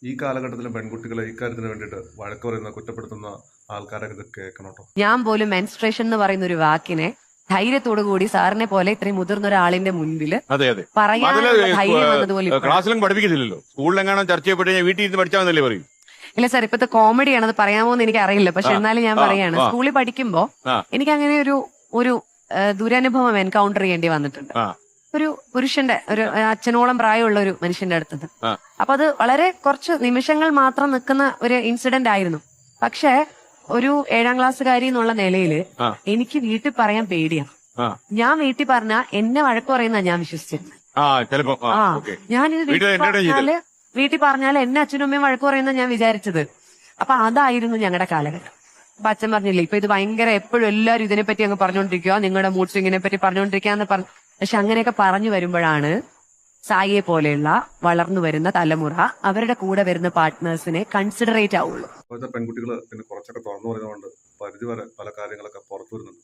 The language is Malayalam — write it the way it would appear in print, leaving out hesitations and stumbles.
ഈ കാലഘട്ടത്തിലെ പെൺകുട്ടികളെ ഇക്കാര്യത്തിന് വേണ്ടിയിട്ട് വഴക്ക് പറയുന്ന കുറ്റപ്പെടുത്തുന്ന ആൾക്കാരൊക്കെ ഇത് കേൾക്കണം കേട്ടോ. ഞാൻ പോലും മെൻസ്ട്രേഷൻ എന്ന് പറയുന്ന ഒരു വാക്കിനെ ധൈര്യത്തോടു കൂടി സാറിനെ പോലെ ഇത്രയും മുതിർന്ന ഒരാളിന്റെ മുൻപിൽ അതെ അതെ പറയാനുള്ള ധൈര്യം വന്നതുപോലെ ഇപ്പോഴാണ്. ക്ലാസ്സിലും പഠിപ്പിക്കുന്നില്ലല്ലോ. സ്കൂളിലെങ്ങാനും ചർച്ച ചെയ്യപ്പെട്ട് ഞാൻ വീട്ടിൽ ഇരുന്ന് പഠിച്ചാന്നല്ലേ പറയും. ഇല്ല സാർ, ഇപ്പത്തെ കോമഡിയാണ്, അത് പറയാമോ എന്ന് എനിക്ക് അറിയില്ല. പക്ഷെ എന്നാലും ഞാൻ പറയാണ്, സ്കൂളിൽ പഠിക്കുമ്പോ എനിക്ക് അങ്ങനെ ഒരു ദുരനുഭവം എൻകൗണ്ടർ ചെയ്യേണ്ടി വന്നിട്ടുണ്ട്. ഒരു പുരുഷന്റെ, ഒരു അച്ഛനോളം പ്രായമുള്ള ഒരു മനുഷ്യന്റെ അടുത്തത്. അപ്പൊ അത് വളരെ കുറച്ച് നിമിഷങ്ങൾ മാത്രം നിൽക്കുന്ന ഒരു ഇൻസിഡന്റ് ആയിരുന്നു. പക്ഷെ ഒരു 7ാം ക്ലാസ്സുകാരി എന്നുള്ള നിലയില് എനിക്ക് വീട്ടിൽ പറയാൻ പേടിയാണ്. ഞാൻ വീട്ടിൽ പറഞ്ഞ എന്നെ വഴക്ക് പറയുന്ന ഞാൻ വിശ്വസിച്ചിരുന്നത്. ഞാനിത് വീട്ടിൽ പറഞ്ഞാൽ എന്നെ അച്ഛനും അമ്മയും വഴക്ക് പറയുന്ന ഞാൻ വിചാരിച്ചത്. അപ്പൊ അതായിരുന്നു ഞങ്ങളുടെ കാലഘട്ടം. അപ്പൊ അച്ഛൻ പറഞ്ഞില്ലേ, ഇപ്പൊ ഇത് ഭയങ്കര എപ്പോഴും എല്ലാവരും ഇതിനെപ്പറ്റി അങ്ങ് പറഞ്ഞുകൊണ്ടിരിക്കുക, നിങ്ങളുടെ മൂഡ് സ്വിങ്ങിനെ പറ്റി പറഞ്ഞുകൊണ്ടിരിക്കാന്ന് പറഞ്ഞു. പക്ഷെ അങ്ങനെയൊക്കെ പറഞ്ഞു വരുമ്പോഴാണ് സായിയെ പോലെയുള്ള വളർന്നു വരുന്ന തലമുറ അവരുടെ കൂടെ വരുന്ന പാർട്ട്നേഴ്സിനെ കൺസിഡറേറ്റ് ആവുള്ളൂ. ഇപ്പോഴത്തെ പെൺകുട്ടികൾ പിന്നെ കുറച്ചൊക്കെ തുറന്നു പറയുന്നതുകൊണ്ട് പരിധിവരെ പല കാര്യങ്ങളൊക്കെ പുറത്തു വരുന്നുണ്ട്.